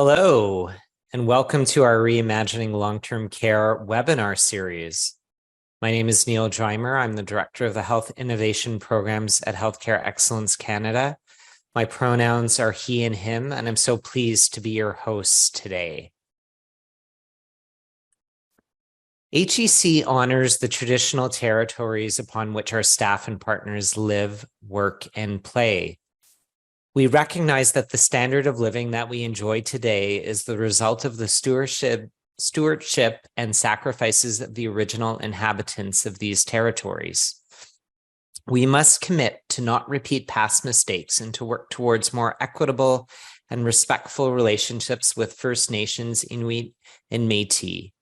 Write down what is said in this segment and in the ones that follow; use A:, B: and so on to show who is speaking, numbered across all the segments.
A: Hello, and welcome to our Reimagining Long-Term Care webinar series. My name is Neil Dreimer. I'm the Director of the Health Innovation Programs at Healthcare Excellence Canada. My pronouns are he and him, and I'm so pleased to be your host today. HEC honors the traditional territories upon which our staff and partners live, work, and play. We recognize that the standard of living that we enjoy today is the result of the stewardship and sacrifices of the original inhabitants of these territories. We must commit to not repeat past mistakes and to work towards more equitable and respectful relationships with First Nations, Inuit, and Métis.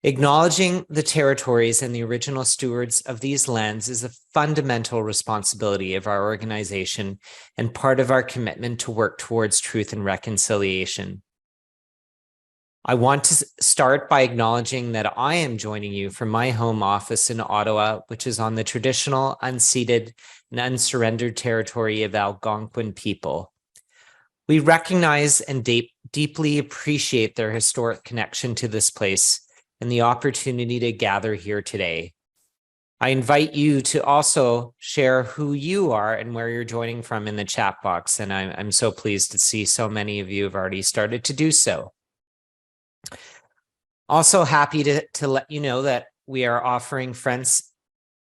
A: Acknowledging the territories and the original stewards of these lands is a fundamental responsibility of our organization and part of our commitment to work towards truth and reconciliation. I want to start by acknowledging that I am joining you from my home office in Ottawa, which is on the traditional, unceded, and unsurrendered territory of Algonquin people. We recognize and deeply appreciate their historic connection to this place and the opportunity to gather here today. I invite you to also share who you are and where you're joining from in the chat box, and I'm so pleased to see so many of you have already started to do so. Also happy to let you know that we are offering French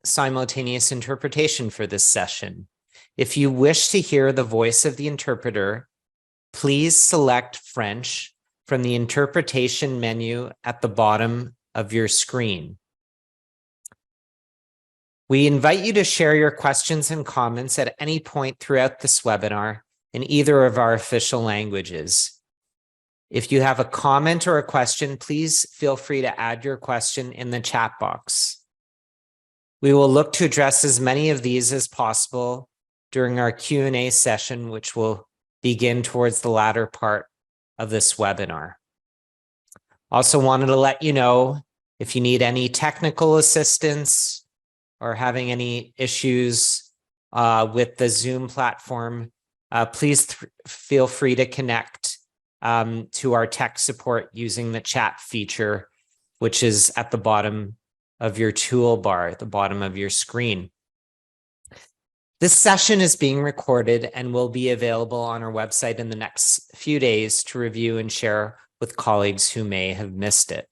A: simultaneous interpretation for this session. If you wish to hear the voice of the interpreter, please select French from the interpretation menu at the bottom of your screen. We invite you to share your questions and comments at any point throughout this webinar in either of our official languages. If you have a comment or a question, please feel free to add your question in the chat box. We will look to address as many of these as possible during our Q&A session, which will begin towards the latter part of this webinar. Also wanted to let you know if you need any technical assistance or having any issues with the Zoom platform, please feel free to connect to our tech support using the chat feature, which is at the bottom of your toolbar, at the bottom of your screen. This session is being recorded and will be available on our website in the next few days to review and share with colleagues who may have missed it.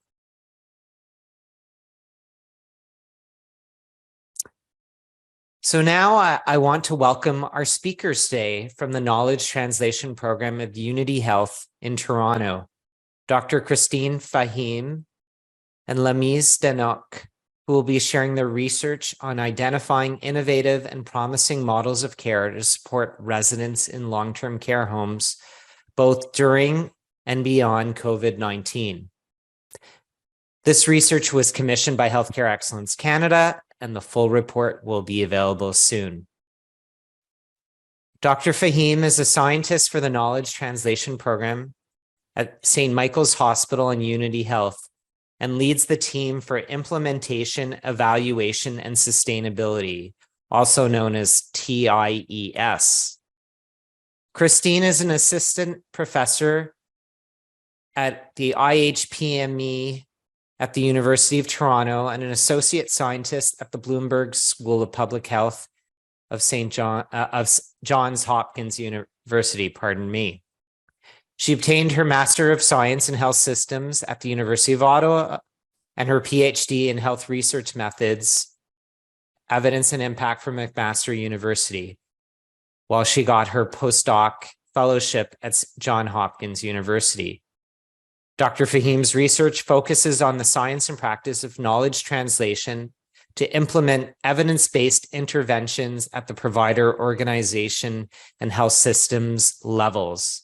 A: So now I want to welcome our speakers today from the Knowledge Translation Program of Unity Health in Toronto, Dr. Christine Fahim and Lamise Denok, who will be sharing their research on identifying innovative and promising models of care to support residents in long-term care homes, both during and beyond COVID-19. This research was commissioned by Healthcare Excellence Canada, and the full report will be available soon. Dr. Fahim is a scientist for the Knowledge Translation Program at St. Michael's Hospital and Unity Health, and leads the team for implementation, evaluation, and sustainability, also known as TIES. Christine is an assistant professor at the IHPME at the University of Toronto and an associate scientist at the Bloomberg School of Public Health of Johns Hopkins University, She obtained her Master of Science in Health Systems at the University of Ottawa and her PhD in Health Research Methods, Evidence and Impact from McMaster University, while she got her postdoc fellowship at Johns Hopkins University. Dr. Fahim's research focuses on the science and practice of knowledge translation to implement evidence-based interventions at the provider, organization, and health systems levels.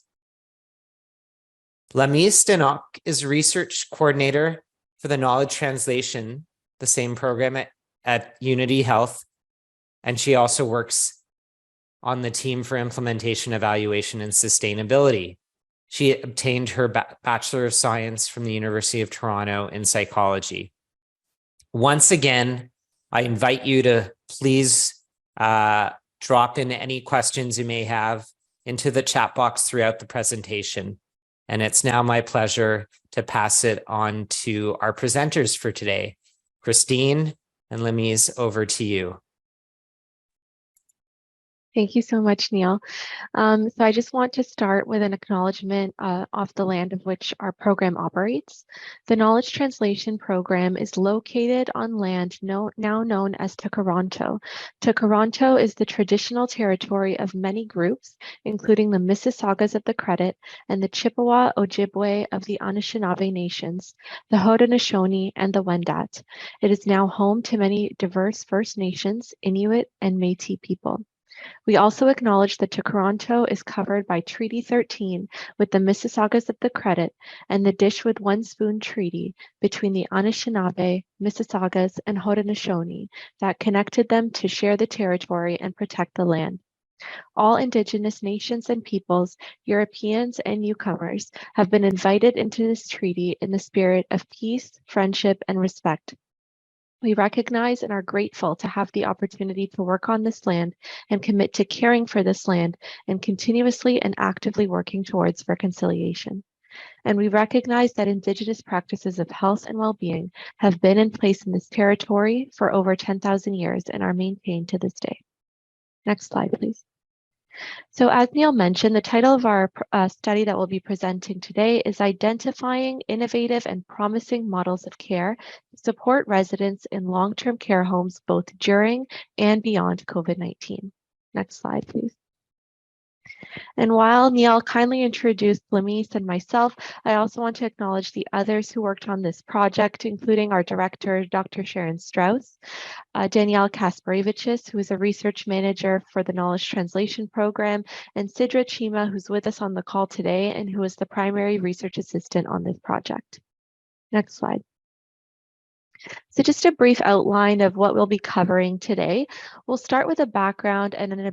A: Lamise Denok is research coordinator for the knowledge translation, the same program at Unity Health, and she also works on the team for implementation, evaluation, and sustainability. She obtained her Bachelor of Science from the University of Toronto in psychology. Once again, I invite you to please drop in any questions you may have into the chat box throughout the presentation. And it's now my pleasure to pass it on to our presenters for today. Christine and Lemise, over to you.
B: Thank you so much, Neil. So I just want to start with an acknowledgement of the land of which our program operates. The Knowledge Translation Program is located on land now known as Tkaronto. Tkaronto is the traditional territory of many groups, including the Mississaugas of the Credit and the Chippewa Ojibwe of the Anishinaabe Nations, the Haudenosaunee, and the Wendat. It is now home to many diverse First Nations, Inuit, and Métis people. We also acknowledge that Tkaronto is covered by Treaty 13 with the Mississaugas of the Credit and the Dish with One Spoon Treaty between the Anishinaabe, Mississaugas, and Haudenosaunee that connected them to share the territory and protect the land. All Indigenous nations and peoples, Europeans and newcomers, have been invited into this treaty in the spirit of peace, friendship, and respect. We recognize and are grateful to have the opportunity to work on this land and commit to caring for this land and continuously and actively working towards reconciliation. And we recognize that Indigenous practices of health and well-being have been in place in this territory for over 10,000 years and are maintained to this day. Next slide, please. So as Neil mentioned, the title of our study that we'll be presenting today is Identifying Innovative and Promising Models of Care to Support Residents in Long-Term Care Homes both during and beyond COVID-19. Next slide, please. And while Neil kindly introduced Lemise and myself, I also want to acknowledge the others who worked on this project, including our director, Dr. Sharon Strauss, Danielle Kasparevichis, who is a research manager for the Knowledge Translation Program, and Sidra Chima, who's with us on the call today and who is the primary research assistant on this project. Next slide. So just a brief outline of what we'll be covering today. We'll start with a background and an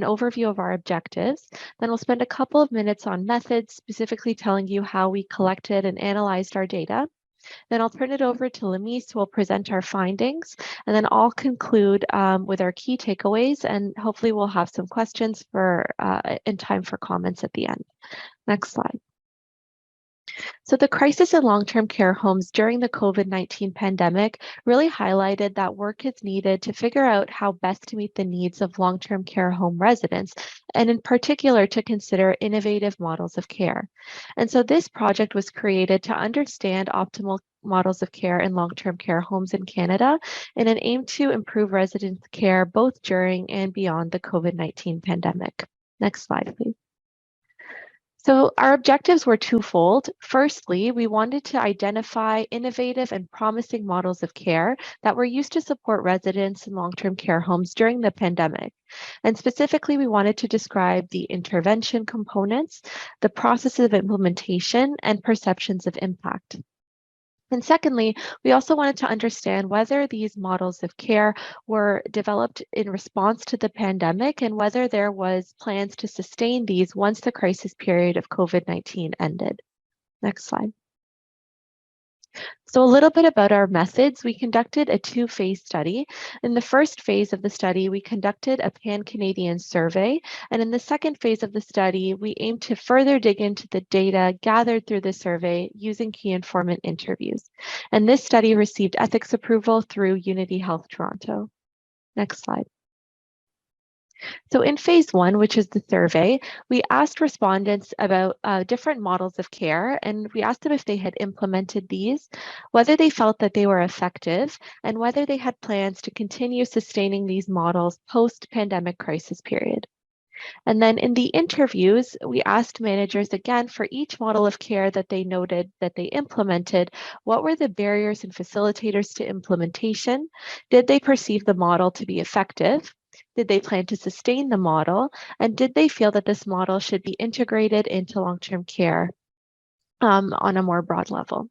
B: overview of our objectives. Then we'll spend a couple of minutes on methods, specifically telling you how we collected and analyzed our data. Then I'll turn it over to Lemise, who will present our findings, and then I'll conclude with our key takeaways, and hopefully we'll have some questions in time for comments at the end. Next slide. So the crisis in long-term care homes during the COVID-19 pandemic really highlighted that work is needed to figure out how best to meet the needs of long-term care home residents, and in particular to consider innovative models of care. And so this project was created to understand optimal models of care in long-term care homes in Canada in an aim to improve resident care both during and beyond the COVID-19 pandemic. Next slide, please. So our objectives were twofold. Firstly, we wanted to identify innovative and promising models of care that were used to support residents in long-term care homes during the pandemic. And specifically, we wanted to describe the intervention components, the processes of implementation, and perceptions of impact. And secondly, we also wanted to understand whether these models of care were developed in response to the pandemic and whether there was plans to sustain these once the crisis period of COVID-19 ended. Next slide. So a little bit about our methods. We conducted a two-phase study. In the first phase of the study, we conducted a pan-Canadian survey. And in the second phase of the study, we aimed to further dig into the data gathered through the survey using key informant interviews. And this study received ethics approval through Unity Health Toronto. Next slide. So in phase one, which is the survey, we asked respondents about different models of care, and we asked them if they had implemented these, whether they felt that they were effective, and whether they had plans to continue sustaining these models post-pandemic crisis period. And then in the interviews, we asked managers again for each model of care that they noted that they implemented, what were the barriers and facilitators to implementation? Did they perceive the model to be effective? Did they plan to sustain the model? And did they feel that this model should be integrated into long-term care on a more broad level?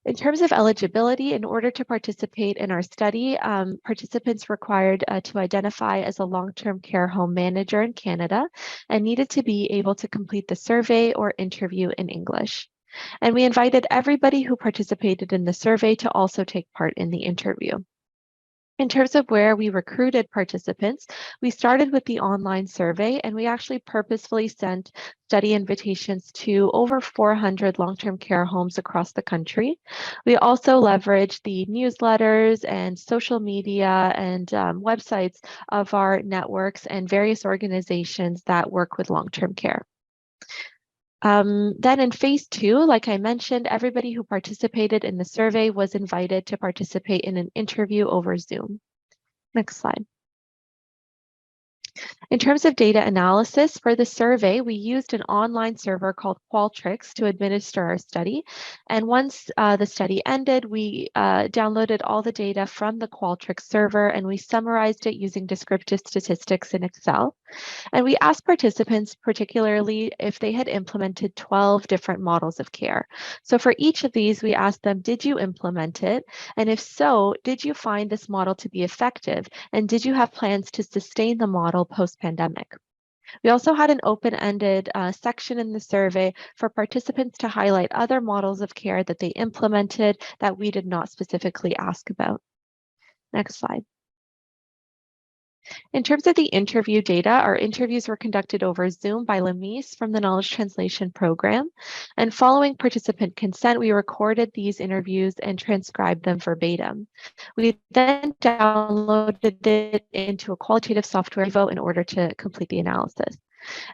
B: In terms of eligibility, in order to participate in our study, participants required to identify as a long-term care home manager in Canada and needed to be able to complete the survey or interview in English. And we invited everybody who participated in the survey to also take part in the interview. In terms of where we recruited participants, we started with the online survey, and we actually purposefully sent study invitations to over 400 long-term care homes across the country. We also leveraged the newsletters and social media and websites of our networks and various organizations that work with long-term care. Then in phase 2, like I mentioned, everybody who participated in the survey was invited to participate in an interview over Zoom. Next slide. In terms of data analysis for the survey, we used an online server called Qualtrics to administer our study. And once the study ended, we downloaded all the data from the Qualtrics server and we summarized it using descriptive statistics in Excel. And we asked participants particularly if they had implemented 12 different models of care. So for each of these, we asked them, did you implement it? And if so, did you find this model to be effective? And did you have plans to sustain the model post-pandemic? We also had an open-ended section in the survey for participants to highlight other models of care that they implemented that we did not specifically ask about. Next slide. In terms of the interview data, our interviews were conducted over Zoom by Lamise from the Knowledge Translation Program. And following participant consent, we recorded these interviews and transcribed them verbatim. We then downloaded it into a qualitative software in order to complete the analysis.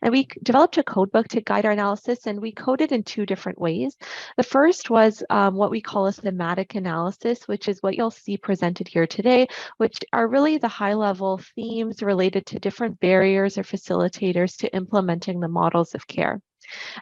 B: And we developed a code book to guide our analysis, and we coded in 2 different ways. The first was what we call a thematic analysis, which is what you'll see presented here today, which are really the high-level themes related to different barriers or facilitators to implementing the models of care.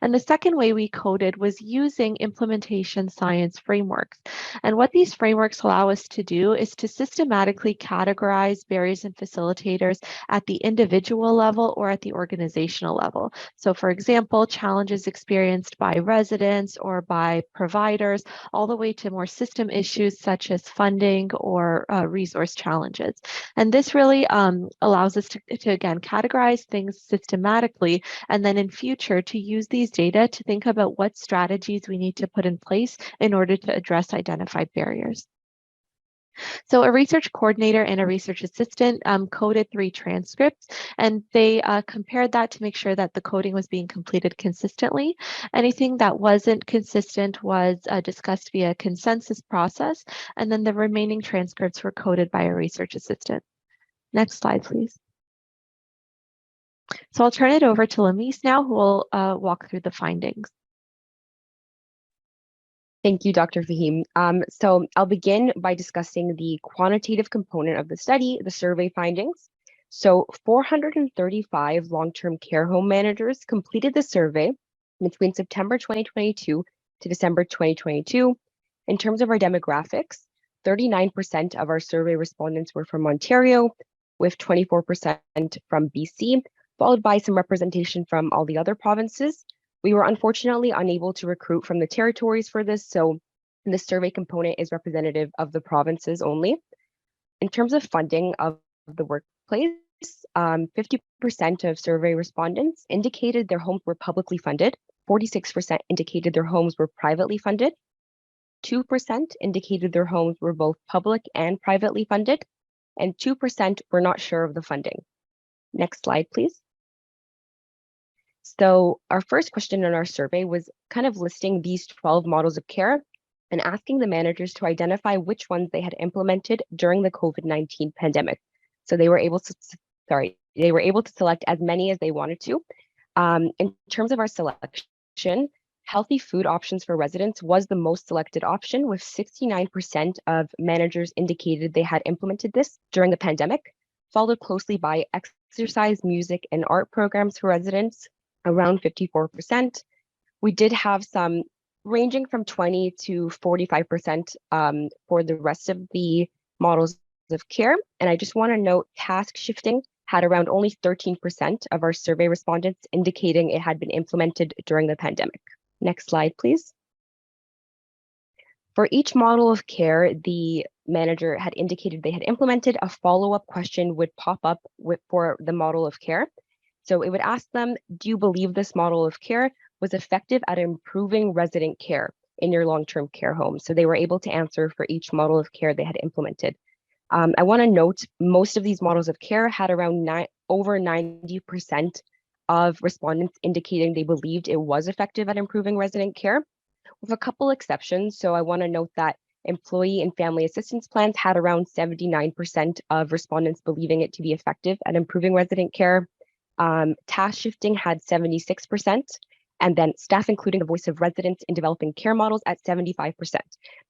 B: And the second way we coded was using implementation science frameworks. And what these frameworks allow us to do is to systematically categorize barriers and facilitators at the individual level or at the organizational level. So for example, challenges experienced by residents or by providers, all the way to more system issues such as funding or resource challenges. And this really allows us to again, categorize things systematically, and then in future to use these data to think about what strategies we need to put in place in order to address identified barriers. So a research coordinator and a research assistant coded 3 transcripts, and they compared that to make sure that the coding was being completed consistently. Anything that wasn't consistent was discussed via consensus process, and then the remaining transcripts were coded by a research assistant. Next slide, please. So I'll turn it over to Lamise now, who will walk through the findings.
C: Thank you, Dr. Fahim. So I'll begin by discussing the quantitative component of the study, the survey findings. So 435 long-term care home managers completed the survey between September 2022 to December 2022. In terms of our demographics, 39% of our survey respondents were from Ontario, with 24% from BC, followed by some representation from all the other provinces. We were unfortunately unable to recruit from the territories for this, so the survey component is representative of the provinces only. In terms of funding of the workplace, 50% of survey respondents indicated their homes were publicly funded, 46% indicated their homes were privately funded, 2% indicated their homes were both public and privately funded, and 2% were not sure of the funding. Next slide, please. So our first question in our survey was kind of listing these 12 models of care and asking the managers to identify which ones they had implemented during the COVID-19 pandemic. So they were able to, select as many as they wanted to. In terms of our selection, healthy food options for residents was the most selected option, with 69% of managers indicated they had implemented this during the pandemic, followed closely by exercise, music, and art programs for residents, around 54%. We did have some ranging from 20 to 45% for the rest of the models of care. And I just want to note task shifting had around only 13% of our survey respondents indicating it had been implemented during the pandemic. Next slide, please. For each model of care, the manager had indicated they had implemented. A follow-up question would pop up for the model of care. So it would ask them, do you believe this model of care was effective at improving resident care in your long-term care home? So they were able to answer for each model of care they had implemented. I want to note most of these models of care had around over 90% of respondents indicating they believed it was effective at improving resident care, with a couple exceptions. So I want to note that employee and family assistance plans had around 79% of respondents believing it to be effective at improving resident care. Task shifting had 76%, and then staff including the voice of residents in developing care models at 75%.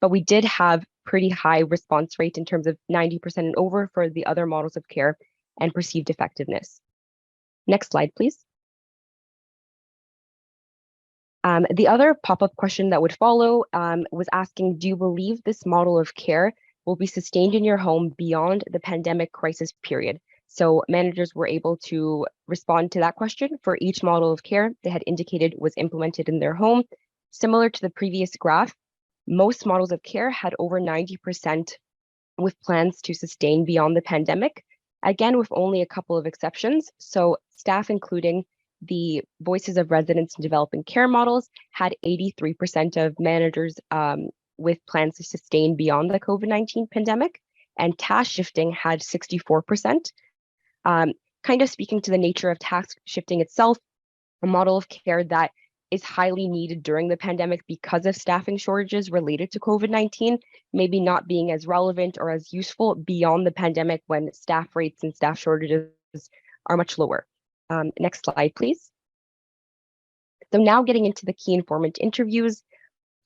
C: But we did have pretty high response rate in terms of 90% and over for the other models of care and perceived effectiveness. Next slide, please. The other pop-up question that would follow was asking, do you believe this model of care will be sustained in your home beyond the pandemic crisis period? So managers were able to respond to that question for each model of care they had indicated was implemented in their home. Similar to the previous graph, most models of care had over 90% with plans to sustain beyond the pandemic, again, with only a couple of exceptions. So staff, including the voices of residents in developing care models, had 83% of managers with plans to sustain beyond the COVID-19 pandemic, and task shifting had 64%. Kind of speaking to the nature of task shifting itself, a model of care that is highly needed during the pandemic because of staffing shortages related to COVID-19, maybe not being as relevant or as useful beyond the pandemic when staff rates and staff shortages are much lower. Next slide, please. So now getting into the key informant interviews,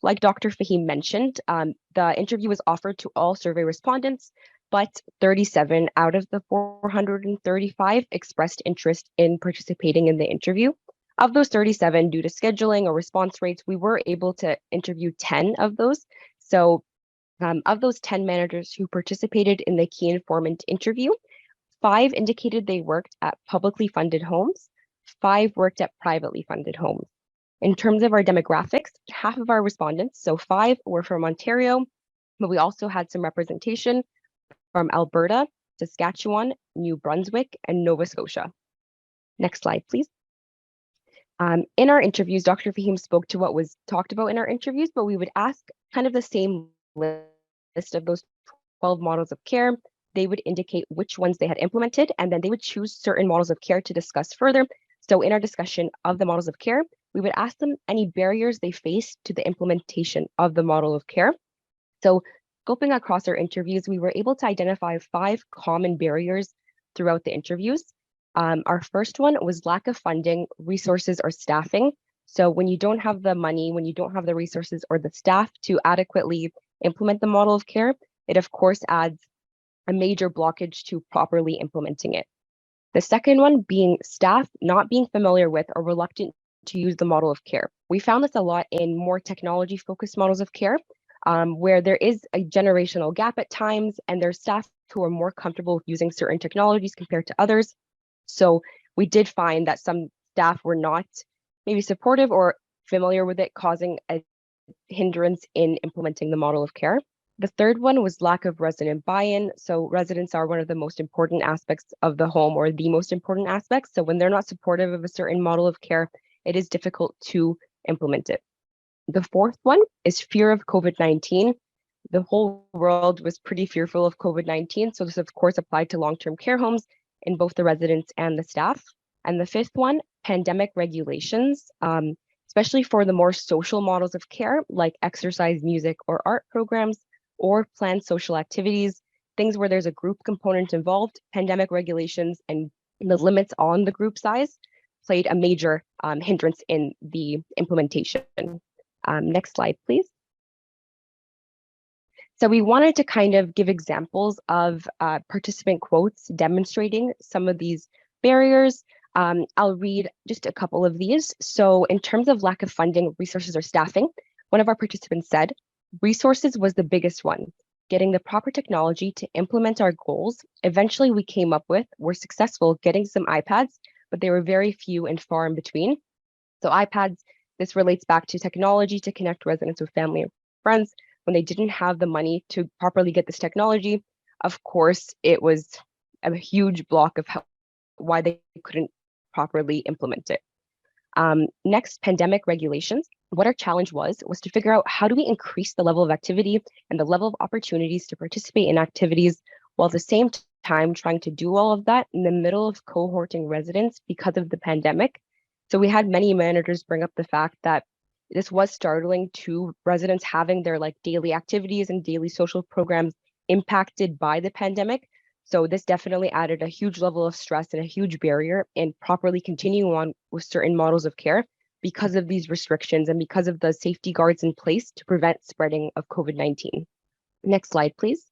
C: like Dr. Fahim mentioned, the interview was offered to all survey respondents, but 37 out of the 435 expressed interest in participating in the interview. Of those 37, due to scheduling or response rates, we were able to interview 10 of those. So of those 10 managers who participated in the key informant interview, 5 indicated they worked at publicly funded homes, 5 worked at privately funded homes. In terms of our demographics, half of our respondents, so 5, were from Ontario, but we also had some representation from Alberta, Saskatchewan, New Brunswick, and Nova Scotia. Next slide, please. In our interviews, Dr. Fahim spoke to what was talked about in our interviews, but we would ask kind of the same list of those 12 models of care. They would indicate which ones they had implemented, and then they would choose certain models of care to discuss further. So in our discussion of the models of care, we would ask them any barriers they faced to the implementation of the model of care. So scoping across our interviews, we were able to identify 5 common barriers throughout the interviews. Our first one was lack of funding, resources, or staffing. So when you don't have the money, when you don't have the resources or the staff to adequately implement the model of care, it of course adds a major blockage to properly implementing it. The second one being staff not being familiar with or reluctant to use the model of care. We found this a lot in more technology-focused models of care, where there is a generational gap at times, and there's staff who are more comfortable with using certain technologies compared to others. So we did find that some staff were not maybe supportive or familiar with it, causing a hindrance in implementing the model of care. The third one was lack of resident buy-in. So residents are one of the most important aspects of the home, or the most important aspects. So when they're not supportive of a certain model of care, it is difficult to implement it. The fourth one is fear of COVID-19. The whole world was pretty fearful of COVID-19. So this of course applied to long-term care homes in both the residents and the staff. And the fifth one, pandemic regulations, especially for the more social models of care, like exercise, music, or art programs, or planned social activities, things where there's a group component involved. Pandemic regulations and the limits on the group size played a major hindrance in the implementation. Next slide, please. So we wanted to kind of give examples of participant quotes demonstrating some of these barriers. I'll read just a couple of these. So in terms of lack of funding, resources, or staffing, one of our participants said, resources was the biggest one. Getting the proper technology to implement our goals, eventually we came up with, were successful getting some iPads, but they were very few and far in between. So iPads, this relates back to technology to connect residents with family and friends. When they didn't have the money to properly get this technology, of course, it was a huge block of why they couldn't properly implement it. Next, pandemic regulations. What our challenge was to figure out how do we increase the level of activity and the level of opportunities to participate in activities while at the same time trying to do all of that in the middle of cohorting residents because of the pandemic. So we had many managers bring up the fact that this was startling to residents having their daily activities and daily social programs impacted by the pandemic. So this definitely added a huge level of stress and a huge barrier in properly continuing on with certain models of care because of these restrictions and because of the safety guards in place to prevent spreading of COVID-19. Next slide, please.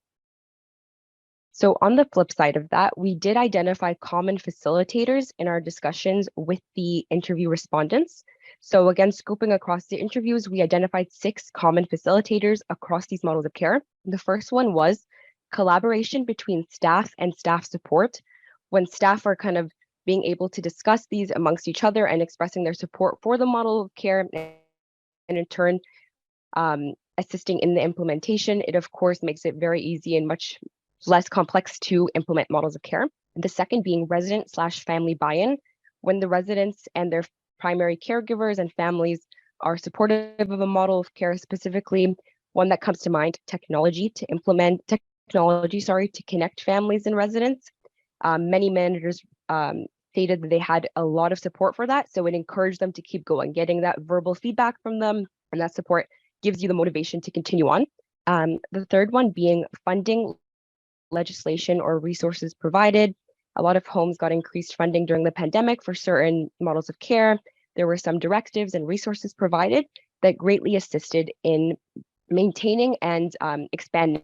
C: So on the flip side of that, we did identify common facilitators in our discussions with the interview respondents. So again, scoping across the interviews, we identified 6 common facilitators across these models of care. The first one was collaboration between staff and staff support. When staff are kind of being able to discuss these amongst each other and expressing their support for the model of care, and in turn, assisting in the implementation, it of course makes it very easy and much less complex to implement models of care. The second being resident/family buy-in. When the residents and their primary caregivers and families are supportive of a model of care, specifically one that comes to mind, technology to connect families and residents. Many managers stated that they had a lot of support for that, so it encouraged them to keep going. Getting that verbal feedback from them and that support gives you the motivation to continue on. The third one being funding, legislation, or resources provided. A lot of homes got increased funding during the pandemic for certain models of care. There were some directives and resources provided that greatly assisted in maintaining and expanding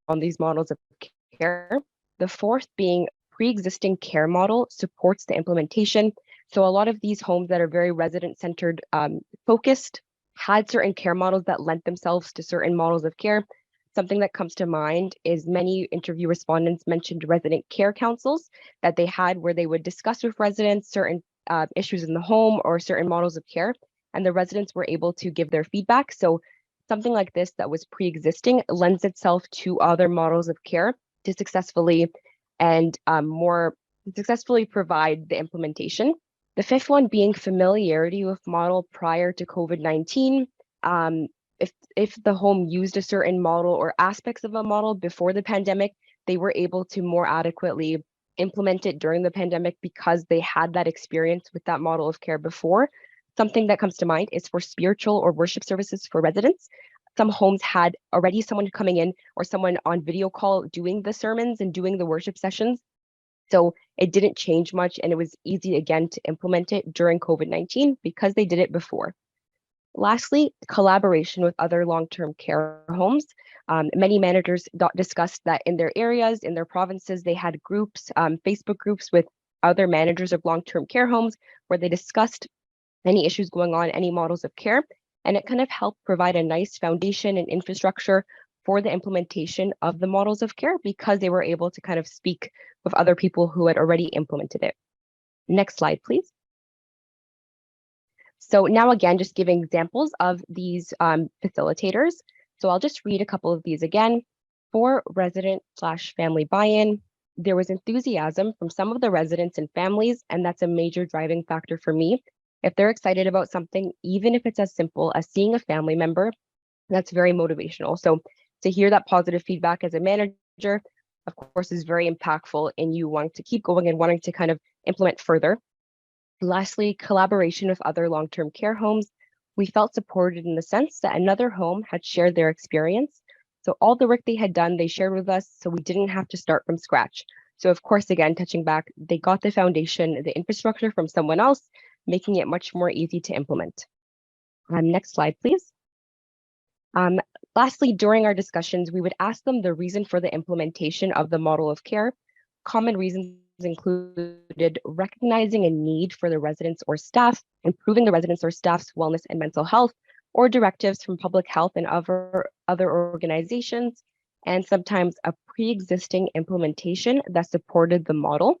C: on these models of care. The fourth being pre-existing care model supports the implementation. So a lot of these homes that are very resident-centered focused had certain care models that lent themselves to certain models of care. Something that comes to mind is many interview respondents mentioned resident care councils that they had where they would discuss with residents certain issues in the home or certain models of care, and the residents were able to give their feedback. So something like this that was pre-existing lends itself to other models of care to successfully and more successfully provide the implementation. The fifth one being familiarity with model prior to COVID-19. If the home used a certain model or aspects of a model before the pandemic, they were able to more adequately implement it during the pandemic because they had that experience with that model of care before. Something that comes to mind is for spiritual or worship services for residents. Some homes had already someone coming in or someone on video call doing the sermons and doing the worship sessions. So it didn't change much, and it was easy again to implement it during COVID-19 because they did it before. Lastly, collaboration with other long-term care homes. Many managers discussed that in their areas, in their provinces, they had groups, Facebook groups with other managers of long-term care homes where they discussed any issues going on, any models of care, and it kind of helped provide a nice foundation and infrastructure for the implementation of the models of care because they were able to kind of speak with other people who had already implemented it. Next slide, please. So now again, just giving examples of these facilitators. So I'll just read a couple of these again. For resident/family buy-in, there was enthusiasm from some of the residents and families, and that's a major driving factor for me. If they're excited about something, even if it's as simple as seeing a family member, that's very motivational. So to hear that positive feedback as a manager, of course, is very impactful in you wanting to keep going and wanting to kind of implement further. Lastly, collaboration with other long-term care homes. We felt supported in the sense that another home had shared their experience. So all the work they had done, they shared with us, so we didn't have to start from scratch. So of course, again, touching back, they got the foundation, the infrastructure from someone else, making it much more easy to implement. Next slide, please. Lastly, during our discussions, we would ask them the reason for the implementation of the model of care. Common reasons included recognizing a need for the residents or staff, improving the residents or staff's wellness and mental health, or directives from public health and other organizations, and sometimes a pre-existing implementation that supported the model.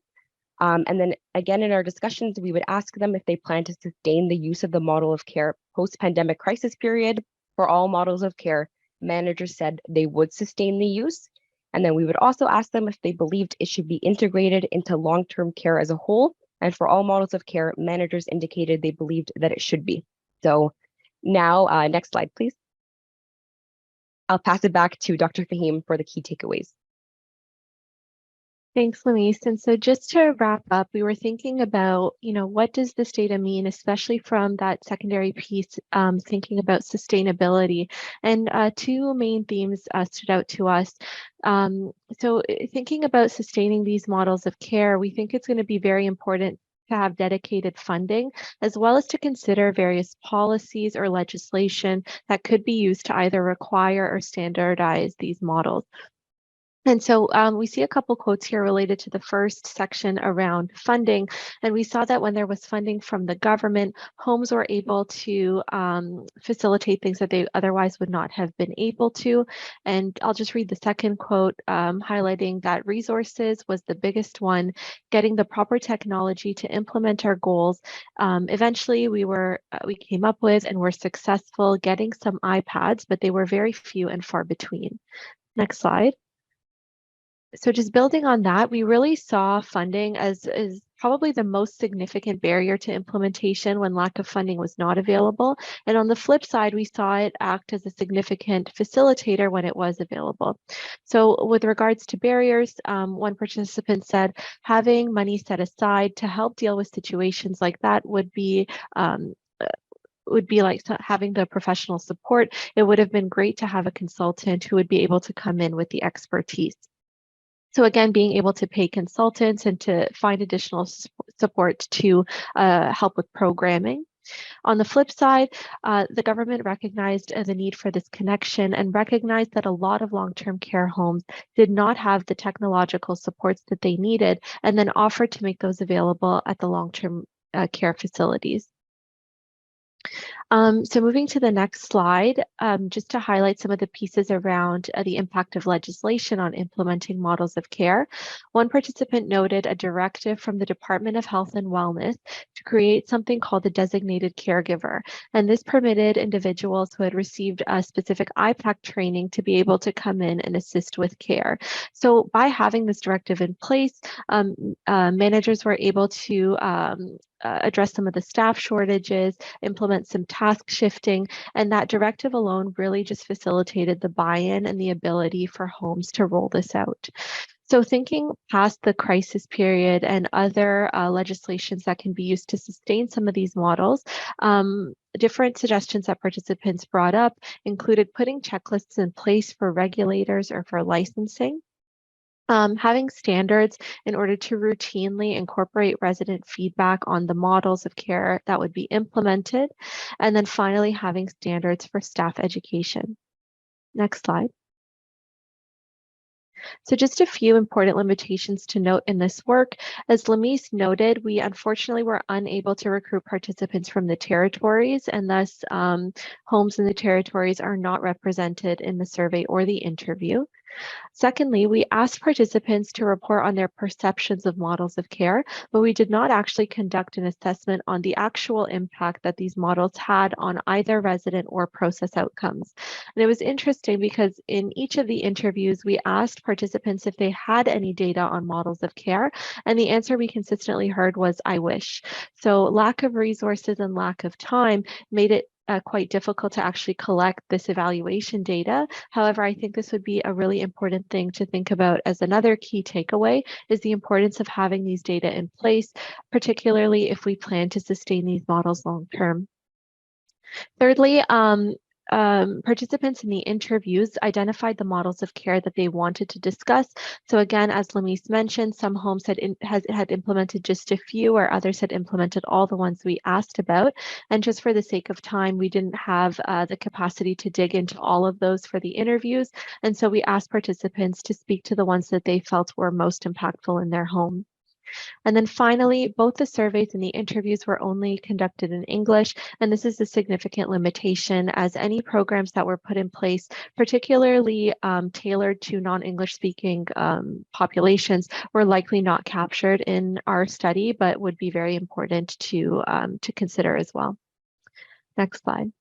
C: And then again, in our discussions, we would ask them if they plan to sustain the use of the model of care post-pandemic crisis period. For all models of care, managers said they would sustain the use. And then we would also ask them if they believed it should be integrated into long-term care as a whole. And for all models of care, managers indicated they believed that it should be. So now, next slide, please. I'll pass it back to Dr. Fahim for the key takeaways.
B: Thanks, Luis. And so just to wrap up, we were thinking about, what does this data mean, especially from that secondary piece, thinking about sustainability. And two main themes stood out to us. Thinking about sustaining these models of care, we think it's going to be very important to have dedicated funding, as well as to consider various policies or legislation that could be used to either require or standardize these models. And so we see a couple quotes here related to the first section around funding. And we saw that when there was funding from the government, homes were able to facilitate things that they otherwise would not have been able to. And I'll just read the second quote, highlighting that resources was the biggest one, getting the proper technology to implement our goals. Eventually, we came up with and were successful getting some iPads, but they were very few and far between. Next slide. So just building on that, we really saw funding as probably the most significant barrier to implementation when lack of funding was not available. And on the flip side, we saw it act as a significant facilitator when it was available. So with regards to barriers, one participant said, having money set aside to help deal with situations like that would be like having the professional support. It would have been great to have a consultant who would be able to come in with the expertise. So again, being able to pay consultants and to find additional support to help with programming. On the flip side, the government recognized the need for this connection and recognized that a lot of long-term care homes did not have the technological supports that they needed, and then offered to make those available at the long-term care facilities. So moving to the next slide, just to highlight some of the pieces around the impact of legislation on implementing models of care. One participant noted a directive from the Department of Health and Wellness to create something called the designated caregiver. And this permitted individuals who had received a specific IPAC training to be able to come in and assist with care. So by having this directive in place, managers were able to address some of the staff shortages, implement some task shifting, and that directive alone really just facilitated the buy-in and the ability for homes to roll this out. So thinking past the crisis period and other legislations that can be used to sustain some of these models, different suggestions that participants brought up included putting checklists in place for regulators or for licensing. Having standards in order to routinely incorporate resident feedback on the models of care that would be implemented, and then finally having standards for staff education. Next slide. So just a few important limitations to note in this work. As Lamise noted, we unfortunately were unable to recruit participants from the territories, and thus homes in the territories are not represented in the survey or the interview. Secondly, we asked participants to report on their perceptions of models of care, but we did not actually conduct an assessment on the actual impact that these models had on either resident or process outcomes. And it was interesting because in each of the interviews, we asked participants if they had any data on models of care, and the answer we consistently heard was, I wish. So lack of resources and lack of time made it quite difficult to actually collect this evaluation data. However, I think this would be a really important thing to think about as another key takeaway is the importance of having these data in place, particularly if we plan to sustain these models long term. Thirdly, participants in the interviews identified the models of care that they wanted to discuss. So again, as Lamise mentioned, some homes had implemented just a few, or others had implemented all the ones we asked about. And just for the sake of time, we didn't have the capacity to dig into all of those for the interviews. And so we asked participants to speak to the ones that they felt were most impactful in their home. And then finally, both the surveys and the interviews were only conducted in English, and this is a significant limitation as any programs that were put in place, particularly tailored to non-English speaking populations, were likely not captured in our study, but would be very important to consider as well. Next slide.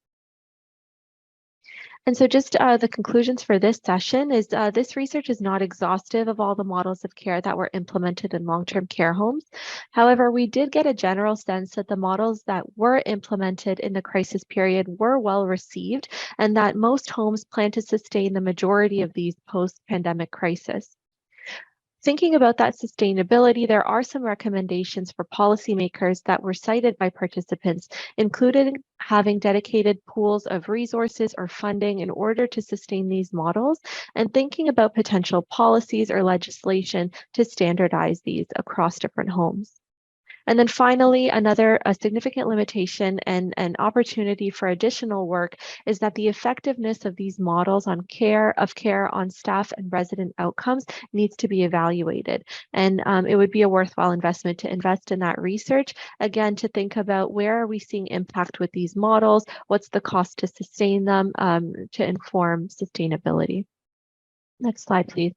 B: And so just the conclusions for this session is this research is not exhaustive of all the models of care that were implemented in long-term care homes. However, we did get a general sense that the models that were implemented in the crisis period were well received and that most homes plan to sustain the majority of these post-pandemic crisis. Thinking about that sustainability, there are some recommendations for policymakers that were cited by participants, including having dedicated pools of resources or funding in order to sustain these models, and thinking about potential policies or legislation to standardize these across different homes. And then finally, a significant limitation and an opportunity for additional work is that the effectiveness of these models on care on staff and resident outcomes needs to be evaluated. And it would be a worthwhile investment to invest in that research, again, to think about where are we seeing impact with these models, what's the cost to sustain them, to inform sustainability. Next slide, please.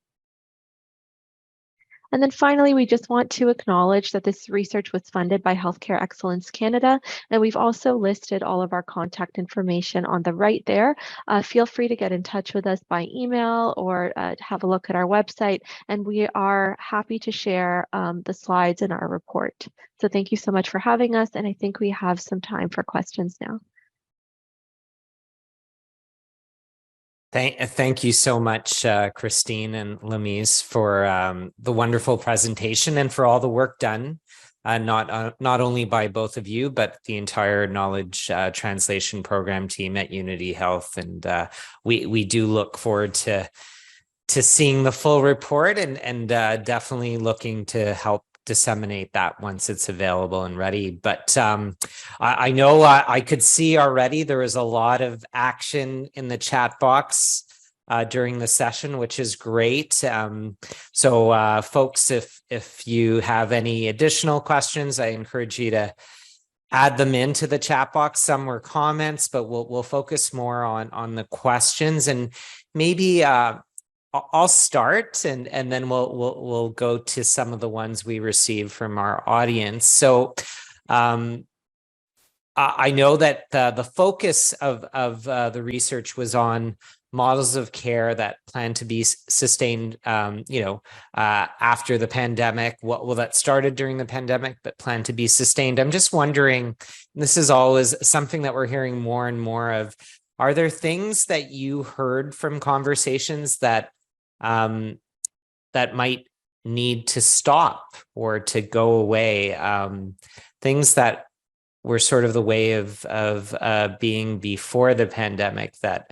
B: And then finally, we just want to acknowledge that this research was funded by Healthcare Excellence Canada, and we've also listed all of our contact information on the right there. Feel free to get in touch with us by email or have a look at our website, and we are happy to share the slides in our report. So thank you so much for having us, and I think we have some time for questions now.
A: Thank you so much, Christine and Lamise, for the wonderful presentation and for all the work done, not only by both of you, but the entire knowledge translation program team at Unity Health. And we do look forward to seeing the full report and definitely looking to help disseminate that once it's available and ready. But I know I could see already there was a lot of action in the chat box during the session, which is great. So folks, if you have any additional questions, I encourage you to add them into the chat box. Some were comments, but we'll focus more on the questions, and maybe I'll start and then we'll go to some of the ones we received from our audience. So I know that the focus of the research was on models of care that plan to be sustained, after the pandemic. That started during the pandemic, but plan to be sustained. I'm just wondering, this is always something that we're hearing more and more of. Are there things that you heard from conversations that might need to stop or to go away, things that were sort of the way of being before the pandemic that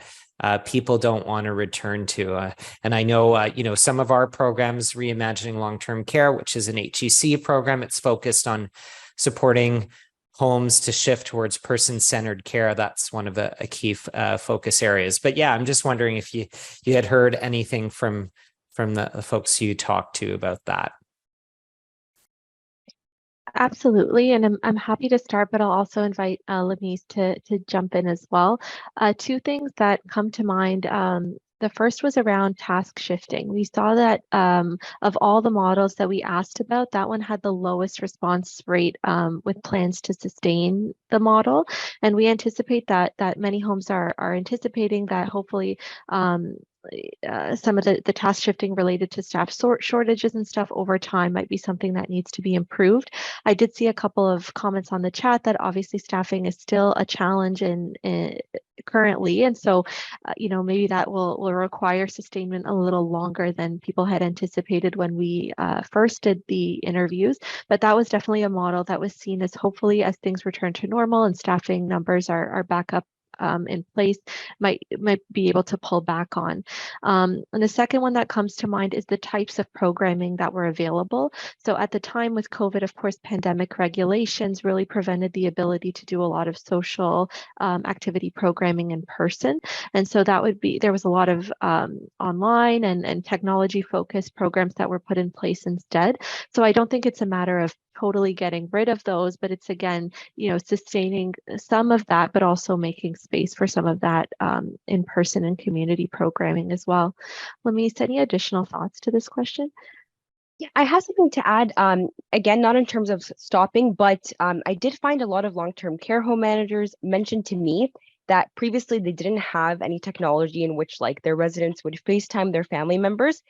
A: people don't want to return to? And I know, some of our programs, Reimagining Long-Term Care, which is an HEC program, it's focused on supporting homes to shift towards person-centered care. That's one of the key focus areas. But yeah, I'm just wondering if you had heard anything from the folks you talked to about that.
B: Absolutely, and I'm happy to start, but I'll also invite Lamise to jump in as well. Two things that come to mind. The first was around task shifting. We saw that of all the models that we asked about, that one had the lowest response rate with plans to sustain the model. And we anticipate that many homes are anticipating that hopefully some of the task shifting related to staff shortages and stuff over time might be something that needs to be improved. I did see a couple of comments on the chat that obviously staffing is still a challenge in currently, and so maybe that will require sustainment a little longer than people had anticipated when we first did the interviews. But that was definitely a model that was seen as, hopefully, as things return to normal and staffing numbers are back up in place, might be able to pull back on. And the second one that comes to mind is the types of programming that were available. So at the time with COVID, of course, pandemic regulations really prevented the ability to do a lot of social activity programming in person. And so there was a lot of online and technology focused programs that were put in place instead. So I don't think it's a matter of totally getting rid of those, but it's, again, sustaining some of that, but also making space for some of that in-person and community programming as well. Lamise, any additional thoughts to this question?
C: Yeah, I have something to add. Again, not in terms of stopping, but I did find a lot of long-term care home managers mentioned to me that previously they didn't have any technology in which their residents would FaceTime their family members.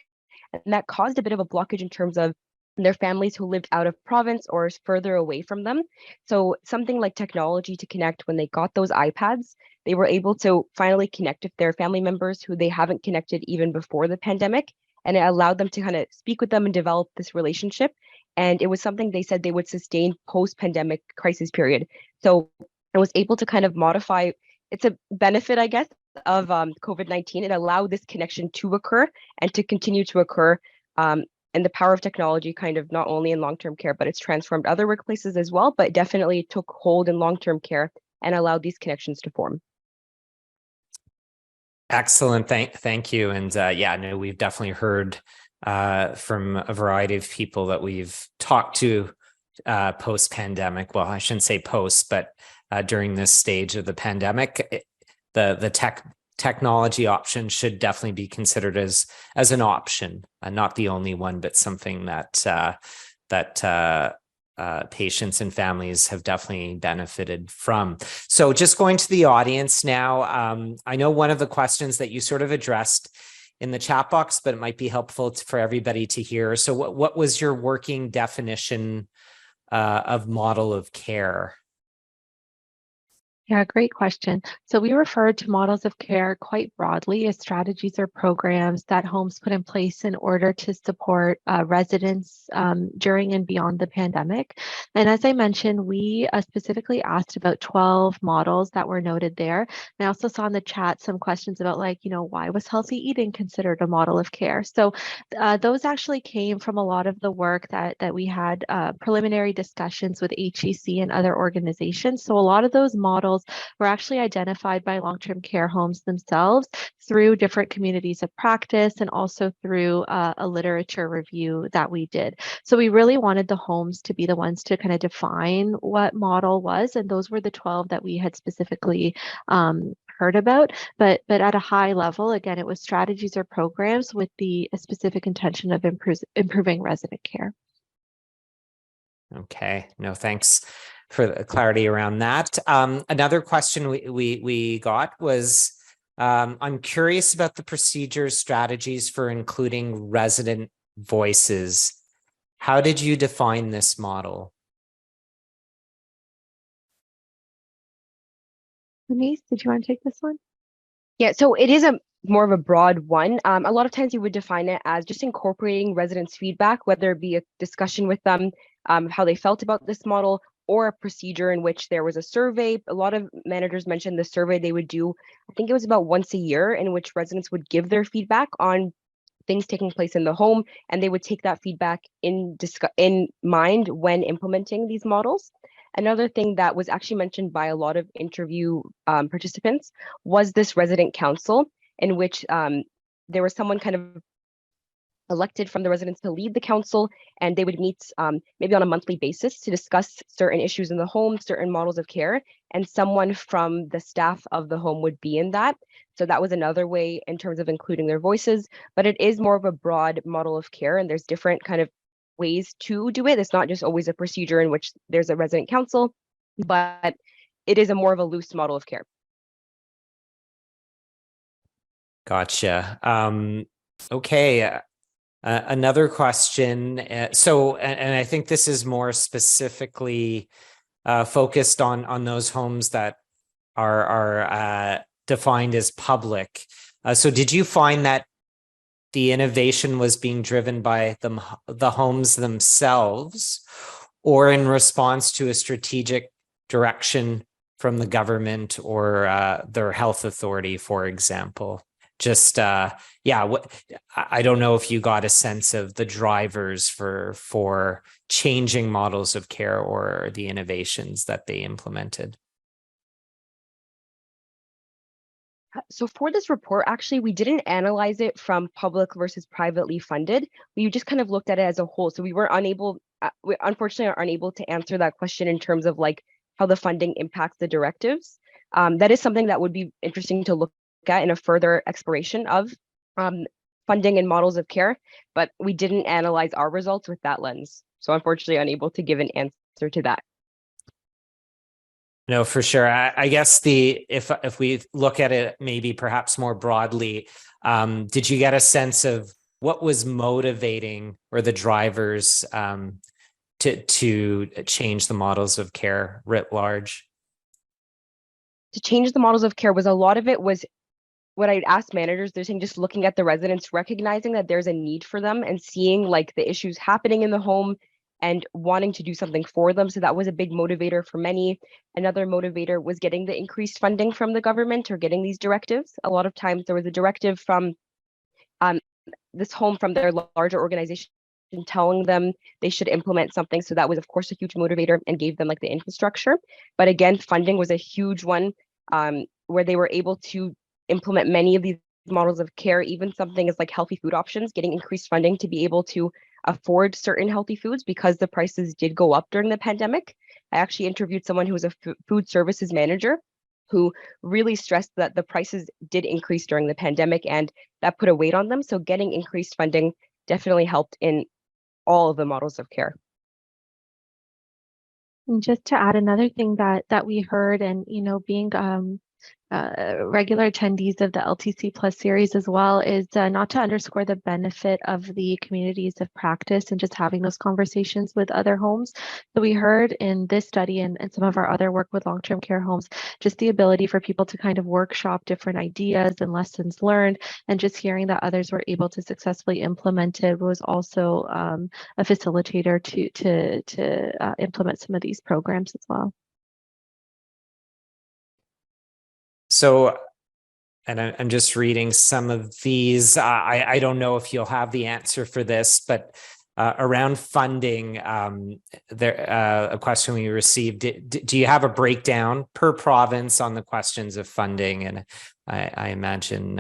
C: And that caused a bit of a blockage in terms of their families who lived out of province or further away from them. So something like technology to connect, when they got those iPads, they were able to finally connect with their family members who they haven't connected even before the pandemic. and it allowed them to kind of speak with them and develop this relationship. And it was something they said they would sustain post-pandemic crisis period. So I was able to kind of modify. It's a benefit, I guess, of COVID-19. It allowed this connection to occur and to continue to occur. And the power of technology kind of not only in long-term care, but it's transformed other workplaces as well, but definitely took hold in long-term care and allowed these connections to form.
A: Excellent. Thank you. And yeah, no, we've definitely heard from a variety of people that we've talked to post-pandemic. Well, I shouldn't say post, but during this stage of the pandemic, the technology option should definitely be considered as an option, not the only one, but something that patients and families have definitely benefited from. So just going to the audience now, I know one of the questions that you sort of addressed in the chat box, but it might be helpful for everybody to hear. So what was your working definition of model of care?
B: Yeah, great question. So we refer to models of care quite broadly as strategies or programs that homes put in place in order to support residents during and beyond the pandemic. And as I mentioned, we specifically asked about 12 models that were noted there. And I also saw in the chat some questions about why was healthy eating considered a model of care? So those actually came from a lot of the work that we had preliminary discussions with HEC and other organizations. So a lot of those models were actually identified by long-term care homes themselves through different communities of practice and also through a literature review that we did. So we really wanted the homes to be the ones to kind of define what model was, and those were the 12 that we had specifically heard about. But at a high level, again, it was strategies or programs with the specific intention of improving resident care.
A: Okay, no, thanks for the clarity around that. Another question we got was, I'm curious about the procedures, strategies for including resident voices. How did you define this model?
B: Denise, did you want to take this one?
C: Yeah, so it is more of a broad one. A lot of times you would define it as just incorporating residents' feedback, whether it be a discussion with them, how they felt about this model, or a procedure in which there was a survey. A lot of managers mentioned the survey they would do, I think it was about once a year, in which residents would give their feedback on things taking place in the home, and they would take that feedback in mind when implementing these models. Another thing that was actually mentioned by a lot of interview participants was this resident council, in which there was someone kind of elected from the residents to lead the council, and they would meet maybe on a monthly basis to discuss certain issues in the home, certain models of care, and someone from the staff of the home would be in that. So that was another way in terms of including their voices, but it is more of a broad model of care, and there's different kind of ways to do it. It's not just always a procedure in which there's a resident council, but it is a more of a loose model of care.
A: Gotcha. Okay. Another question. So, and I think this is more specifically focused on those homes that are defined as public. So did you find that the innovation was being driven by the homes themselves, or in response to a strategic direction from the government or their health authority, for example? Just yeah, I don't know if you got a sense of the drivers for changing models of care or the innovations that they implemented.
C: So for this report, actually, we didn't analyze it from public versus privately funded. We just kind of looked at it as a whole. So we unfortunately are unable to answer that question in terms of like how the funding impacts the directives. That is something that would be interesting to look at in a further exploration of funding and models of care, but we didn't analyze our results with that lens. So unfortunately unable to give an answer to that.
A: No, for sure. I guess if we look at it maybe perhaps more broadly, did you get a sense of what was motivating or the drivers to change the models of care writ large?
C: To change the models of care was a lot of it was what I'd ask managers, they're saying just looking at the residents, recognizing that there's a need for them and seeing like the issues happening in the home and wanting to do something for them. So that was a big motivator for many. Another motivator was getting the increased funding from the government or getting these directives. A lot of times there was a directive from this home from their larger organization telling them they should implement something. So that was, of course, a huge motivator and gave them like the infrastructure. But again, funding was a huge one, where they were able to implement many of these models of care, even something as like healthy food options, getting increased funding to be able to afford certain healthy foods because the prices did go up during the pandemic. I actually interviewed someone who was a food services manager who really stressed that the prices did increase during the pandemic and that put a weight on them. So getting increased funding definitely helped in all of the models of care.
B: And just to add another thing that we heard, and being regular attendees of the LTC Plus series as well, is not to underscore the benefit of the communities of practice and just having those conversations with other homes. So we heard in this study and some of our other work with long-term care homes, just the ability for people to kind of workshop different ideas and lessons learned, and just hearing that others were able to successfully implement it was also a facilitator to implement some of these programs as well.
A: So, and I'm just reading some of these. I don't know if you'll have the answer for this, but around funding, a question we received, do you have a breakdown per province on the questions of funding? And I imagine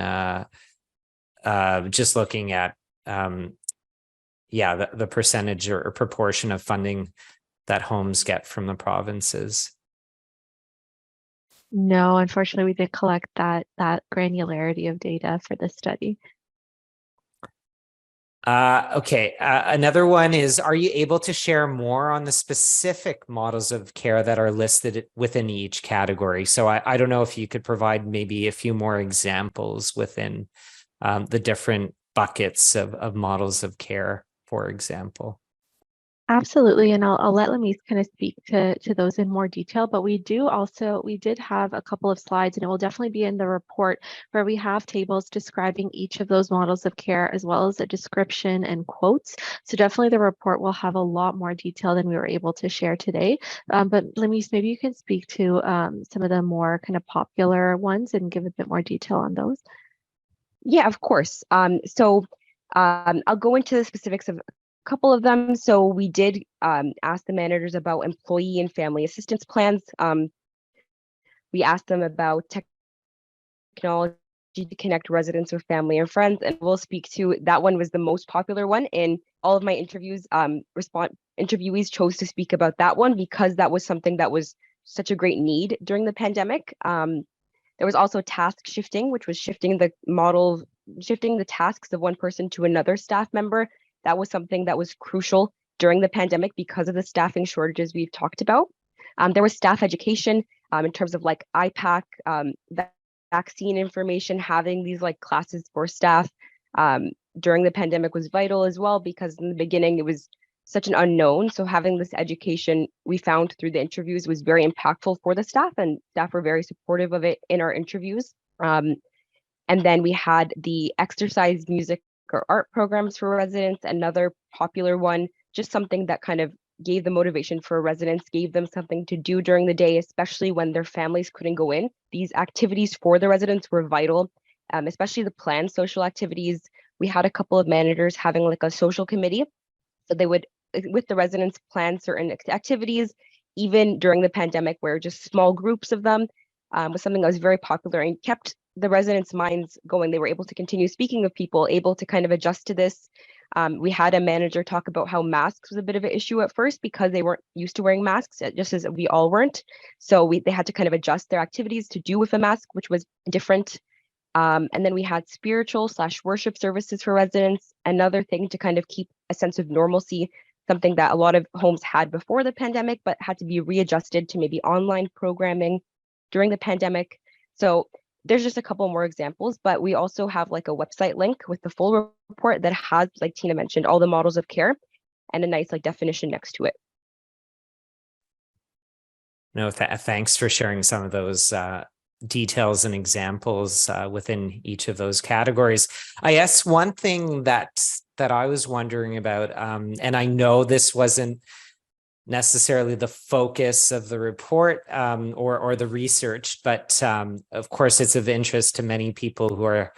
A: just looking at, the percentage or proportion of funding that homes get from the provinces.
B: No, unfortunately, we did collect that granularity of data for this study.
A: Okay. Another one is, are you able to share more on the specific models of care that are listed within each category? So I don't know if you could provide maybe a few more examples within the different buckets of models of care, for example.
B: Absolutely, and I'll let Lamise kind of speak to those in more detail, but we did have a couple of slides, and it will definitely be in the report, where we have tables describing each of those models of care, as well as a description and quotes. So definitely the report will have a lot more detail than we were able to share today. But Lamise, maybe you can speak to some of the more kind of popular ones and give a bit more detail on those.
C: Yeah, of course. So I'll go into the specifics of couple of them. So we did ask the managers about employee and family assistance plans. We asked them about technology to connect residents with family and friends, and we'll speak to that one was the most popular one in all of my interviews. Interviewees chose to speak about that one because that was something that was such a great need during the pandemic. There was also task shifting, which was shifting the tasks of one person to another staff member. That was something that was crucial during the pandemic because of the staffing shortages we've talked about. There was staff education in terms of like IPAC, vaccine information, having these like classes for staff during the pandemic was vital as well, because in the beginning it was such an unknown. So having this education we found through the interviews was very impactful for the staff, and staff were very supportive of it in our interviews. And then we had the exercise, music, or art programs for residents, another popular one, just something that kind of gave the motivation for residents, gave them something to do during the day, especially when their families couldn't go in. These activities for the residents were vital, especially the planned social activities. We had a couple of managers having like a social committee. So they would, with the residents, plan certain activities, even during the pandemic, where just small groups of them was something that was very popular and kept the residents' minds going. They were able to continue speaking with people, able to kind of adjust to this. We had a manager talk about how masks was a bit of an issue at first because they weren't used to wearing masks, just as we all weren't. So they had to kind of adjust their activities to do with a mask, which was different. And then we had spiritual/worship services for residents, another thing to kind of keep a sense of normalcy, something that a lot of homes had before the pandemic, but had to be readjusted to maybe online programming during the pandemic. So there's just a couple more examples, but we also have like a website link with the full report that has, like Tina mentioned, all the models of care and a nice like definition next to it.
A: No, thanks for sharing some of those details and examples within each of those categories. I guess one thing that I was wondering about, and I know this wasn't necessarily the focus of the report or the research, but of course it's of interest to many people who are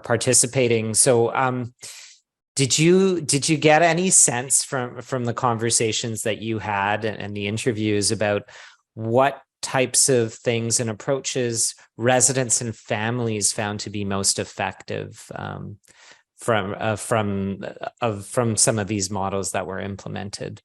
A: participating. So did you get any sense from the conversations that you had and the interviews about what types of things and approaches residents and families found to be most effective from some of these models that were implemented?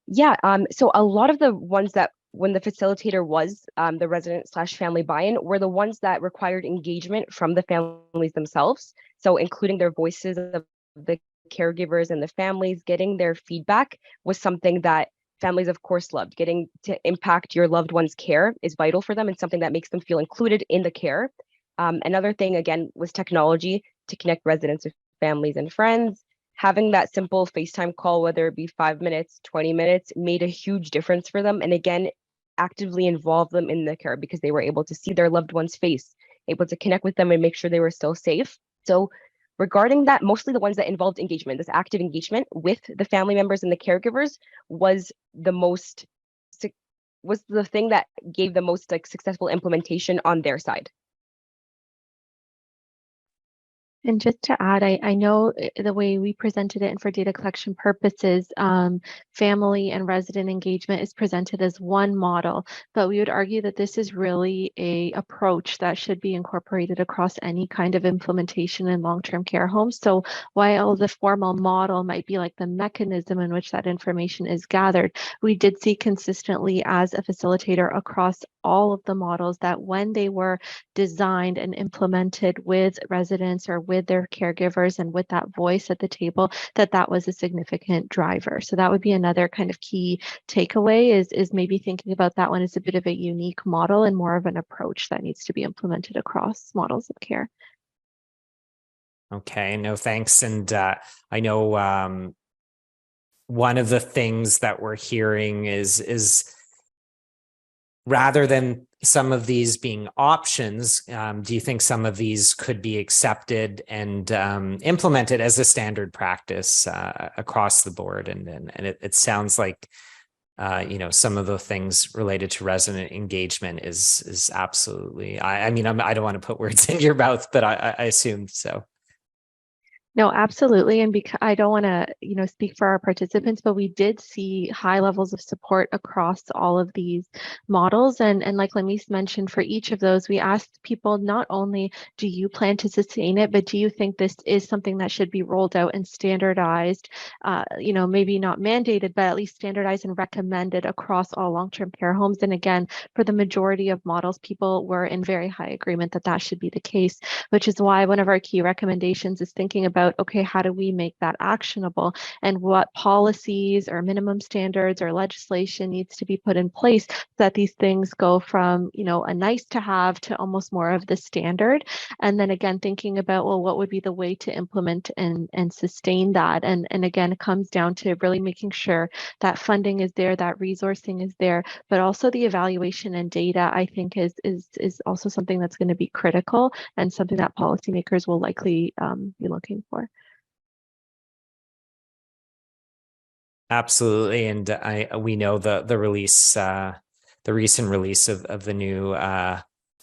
C: Yeah, so a lot of the ones that when the facilitator was the resident/family buy-in were the ones that required engagement from the families themselves. So including their voices of the caregivers and the families, getting their feedback was something that families, of course, loved. Getting to impact your loved one's care is vital for them and something that makes them feel included in the care. Another thing, again, was technology to connect residents with families and friends. Having that simple FaceTime call, whether it be 5 minutes, 20 minutes, made a huge difference for them. And again, actively involve them in the care because they were able to see their loved one's face, able to connect with them and make sure they were still safe. So regarding that, mostly the ones that involved engagement, this active engagement with the family members and the caregivers was the thing that gave the most successful implementation on their side.
B: And just to add, I know the way we presented it and for data collection purposes, family and resident engagement is presented as one model, but we would argue that this is really a approach that should be incorporated across any kind of implementation in long-term care homes. So while the formal model might be like the mechanism in which that information is gathered, we did see consistently as a facilitator across all of the models that when they were designed and implemented with residents or with their caregivers and with that voice at the table, that was a significant driver. So that would be another kind of key takeaway is maybe thinking about that one as a bit of a unique model and more of an approach that needs to be implemented across models of care.
A: Okay, no, thanks. And I know one of the things that we're hearing is rather than some of these being options, do you think some of these could be accepted and implemented as a standard practice across the board? And it sounds like some of the things related to resident engagement is absolutely. I mean, I don't want to put words in your mouth, but I assume so.
B: No, absolutely. And because I don't want to, speak for our participants, but we did see high levels of support across all of these models. And like Lamise mentioned, for each of those, we asked people not only do you plan to sustain it, but do you think this is something that should be rolled out and standardized, maybe not mandated, but at least standardized and recommended across all long-term care homes. And again, for the majority of models, people were in very high agreement that should be the case, which is why one of our key recommendations is thinking about, okay, how do we make that actionable and what policies or minimum standards or legislation needs to be put in place so that these things go from, a nice to have to almost more of the standard. And then again, thinking about, well, what would be the way to implement and sustain that? And again, it comes down to really making sure that funding is there, that resourcing is there, but also the evaluation and data, I think is also something that's going to be critical and something that policymakers will likely be looking for.
A: Absolutely, and we know the release, the recent release of the new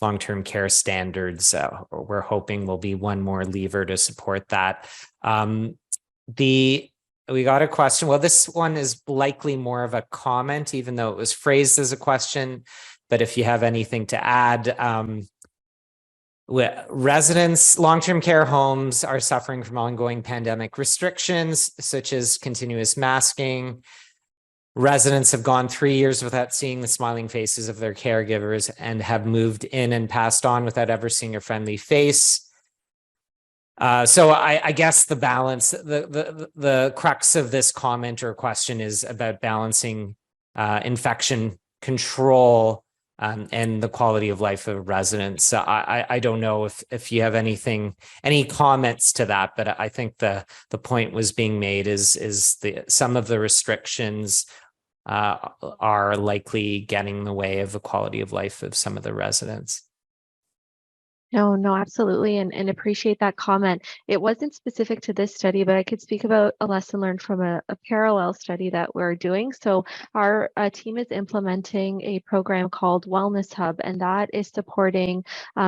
A: long-term care standards. We're hoping will be one more lever to support that. We got a question. Well, this one is likely more of a comment, even though it was phrased as a question. But if you have anything to add, residents, long-term care homes are suffering from ongoing pandemic restrictions, such as continuous masking. Residents have gone 3 years without seeing the smiling faces of their caregivers and have moved in and passed on without ever seeing a friendly face. So I guess the balance, the crux of this comment or question is about balancing infection control and the quality of life of residents. I don't know if you have any comments to that, but I think the point was being made is some of the restrictions are likely getting in the way of the quality of life of some of the residents.
B: No, absolutely. And appreciate that comment. It wasn't specific to this study, but I could speak about a lesson learned from a parallel study that we're doing. So our team is implementing a program called Wellness Hub, and that is supporting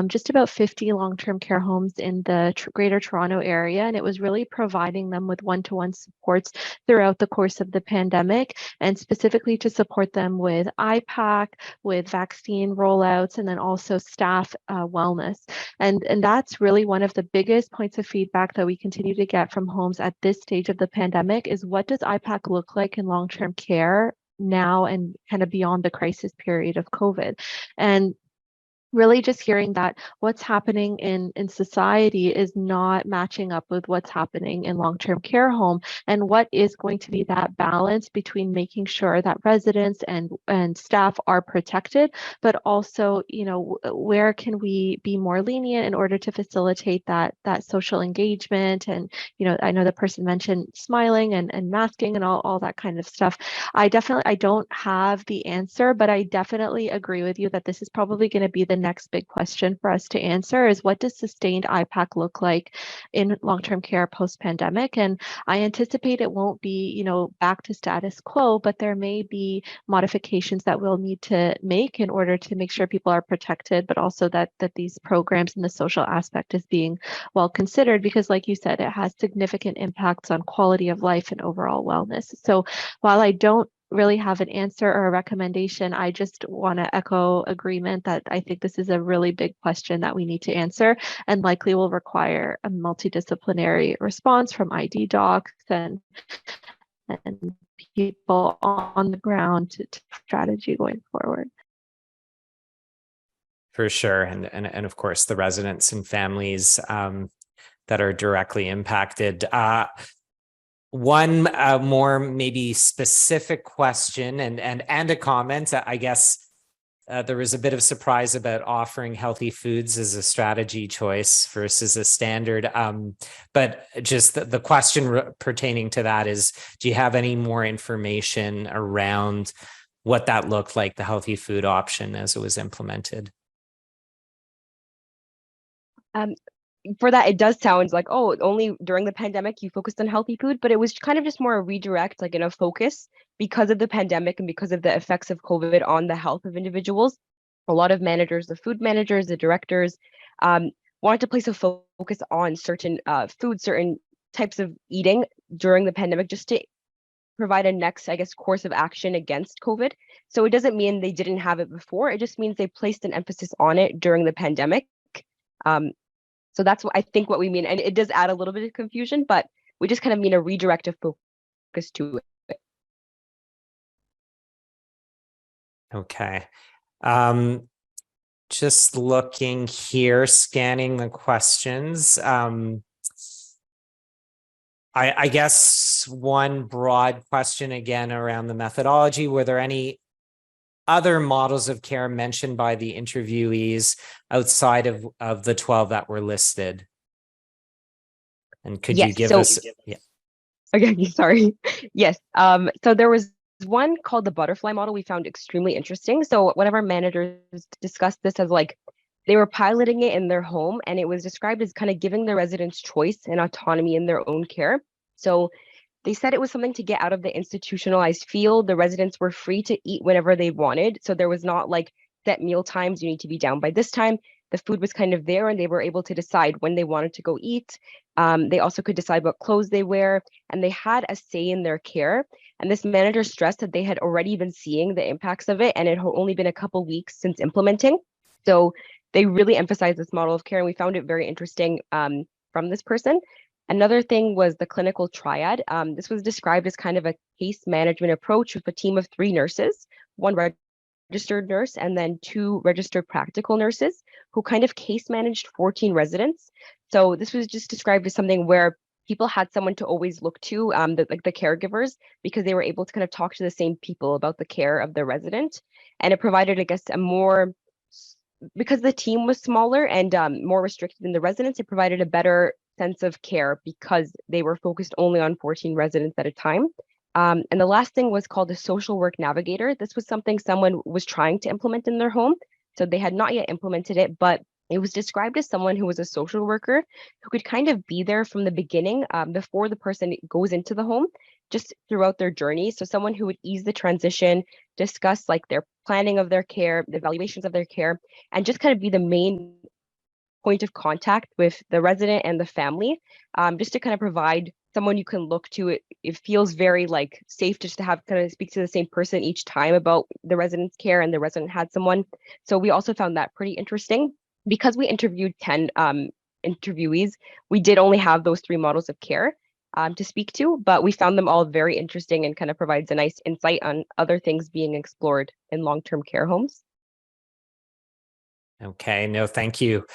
B: just about 50 long-term care homes in the Greater Toronto area. And it was really providing them with one-to-one supports throughout the course of the pandemic, and specifically to support them with IPAC, with vaccine rollouts, and then also staff wellness. And that's really one of the biggest points of feedback that we continue to get from homes at this stage of the pandemic is, what does IPAC look like in long-term care now and kind of beyond the crisis period of COVID? And really just hearing that what's happening in society is not matching up with what's happening in long-term care home, and what is going to be that balance between making sure that residents and staff are protected, but also, you know, where can we be more lenient in order to facilitate that social engagement? And, you know, I know the person mentioned smiling and masking and all that kind of stuff. I don't have the answer, but I definitely agree with you that this is probably going to be the next big question for us to answer, is what does sustained IPAC look like in long-term care post-pandemic? And I anticipate it won't be, you know, back to status quo, but there may be modifications that we'll need to make in order to make sure people are protected, but also that these programs and the social aspect is being well considered, because like you said, it has significant impacts on quality of life and overall wellness. So while I don't really have an answer or a recommendation, I just want to echo agreement that I think this is a really big question that we need to answer, and likely will require a multidisciplinary response from ID docs and people on the ground to strategy going forward.
A: For sure. And of course, the residents and families that are directly impacted. One more maybe specific question and a comment. I guess there was a bit of surprise about offering healthy foods as a strategy choice versus a standard. But just the question pertaining to that is, do you have any more information around what that looked like, the healthy food option as it was implemented?
C: For that, it does sound like, oh, only during the pandemic you focused on healthy food, but it was kind of just more a redirect, like in a focus because of the pandemic and because of the effects of COVID on the health of individuals. A lot of managers, the food managers, the directors, wanted to place a focus on certain foods, certain types of eating during the pandemic, just to provide a next, I guess, course of action against COVID. So it doesn't mean they didn't have it before. It just means they placed an emphasis on it during the pandemic. So that's what I think what we mean. And it does add a little bit of confusion, but we just kind of mean a redirective focus to it.
A: Okay. Just looking here, scanning the questions. I guess one broad question again around the methodology. Were there any other models of care mentioned by the interviewees outside of the 12 that were listed? And could you give us? Yeah.
C: Okay, sorry. Yes. So there was one called the butterfly model we found extremely interesting. So one of our managers discussed this as like they were piloting it in their home, and it was described as kind of giving the residents choice and autonomy in their own care. So they said it was something to get out of the institutionalized feel. The residents were free to eat whenever they wanted. So there was not like set meal times, you need to be down by this time. The food was kind of there, and they were able to decide when they wanted to go eat. They also could decide what clothes they wear, and they had a say in their care. And this manager stressed that they had already been seeing the impacts of it, and it had only been a couple weeks since implementing. So they really emphasized this model of care, and we found it very interesting from this person. Another thing was the clinical triad. This was described as kind of a case management approach with a team of 3 nurses, one registered nurse, and then 2 registered practical nurses who kind of case managed 14 residents. So this was just described as something where people had someone to always look to, like the caregivers, because they were able to kind of talk to the same people about the care of the resident. And it provided, I guess, a more, because the team was smaller and more restricted than the residents, it provided a better sense of care because they were focused only on 14 residents at a time. And the last thing was called a social work navigator. This was something someone was trying to implement in their home. So they had not yet implemented it, but it was described as someone who was a social worker who could kind of be there from the beginning, before the person goes into the home, just throughout their journey. So someone who would ease the transition, discuss like their planning of their care, the evaluations of their care, and just kind of be the main point of contact with the resident and the family, just to kind of provide someone you can look to. It feels very like safe just to have kind of speak to the same person each time about the resident's care and the resident had someone. So we also found that pretty interesting. Because we interviewed 10 interviewees, we did only have those 3 models of care to speak to, but we found them all very interesting and kind of provides a nice insight on other things being explored in long-term care homes.
A: Okay, no, thank you.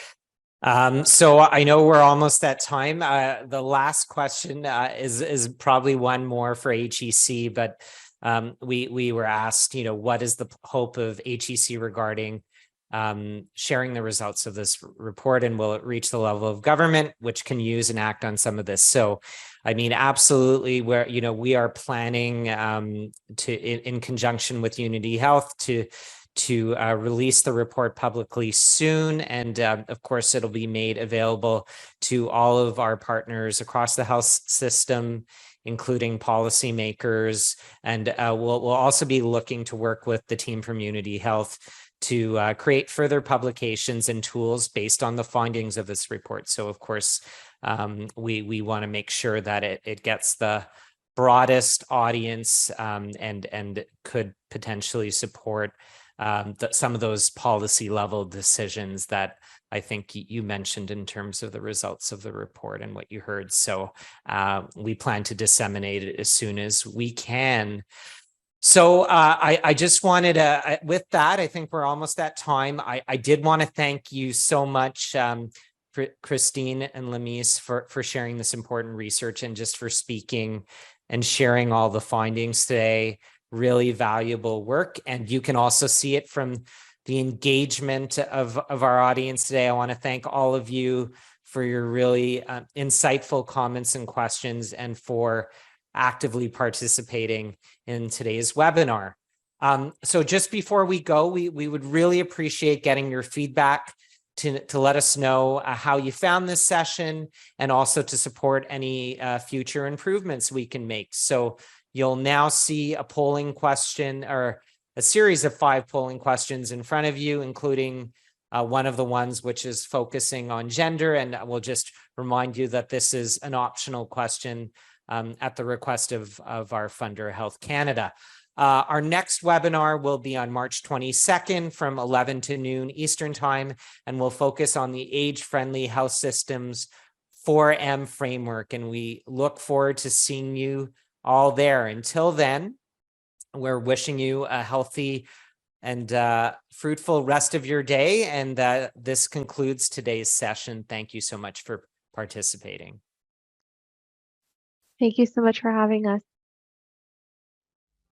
A: So I know we're almost at time. The last question is probably one more for HEC, but we were asked, what is the hope of HEC regarding sharing the results of this report, and will it reach the level of government which can use and act on some of this? So, I mean, absolutely, we are planning in conjunction with Unity Health to release the report publicly soon. And of course, it'll be made available to all of our partners across the health system, including policymakers. And we'll also be looking to work with the team from Unity Health to create further publications and tools based on the findings of this report. So of course, we want to make sure that it gets the broadest audience and could potentially support some of those policy level decisions that I think you mentioned in terms of the results of the report and what you heard. So we plan to disseminate it as soon as we can. So I just wanted to, with that, I think we're almost at time. I did want to thank you so much, Christine and Lamise, for sharing this important research and just for speaking and sharing all the findings today. Really valuable work. And you can also see it from the engagement of our audience today. I want to thank all of you for your really insightful comments and questions, and for actively participating in today's webinar. So just before we go, we would really appreciate getting your feedback to let us know how you found this session, and also to support any future improvements we can make. So you'll now see a polling question, or a series of 5 polling questions in front of you, including one of the ones which is focusing on gender. And we'll just remind you that this is an optional question at the request of our funder, Health Canada. Our next webinar will be on March 22nd from 11 to noon Eastern Time, and we'll focus on the age-friendly health systems 4M framework. And we look forward to seeing you all there. Until then, we're wishing you a healthy and fruitful rest of your day. And this concludes today's session. Thank you so much for participating.
B: Thank you so much for having us.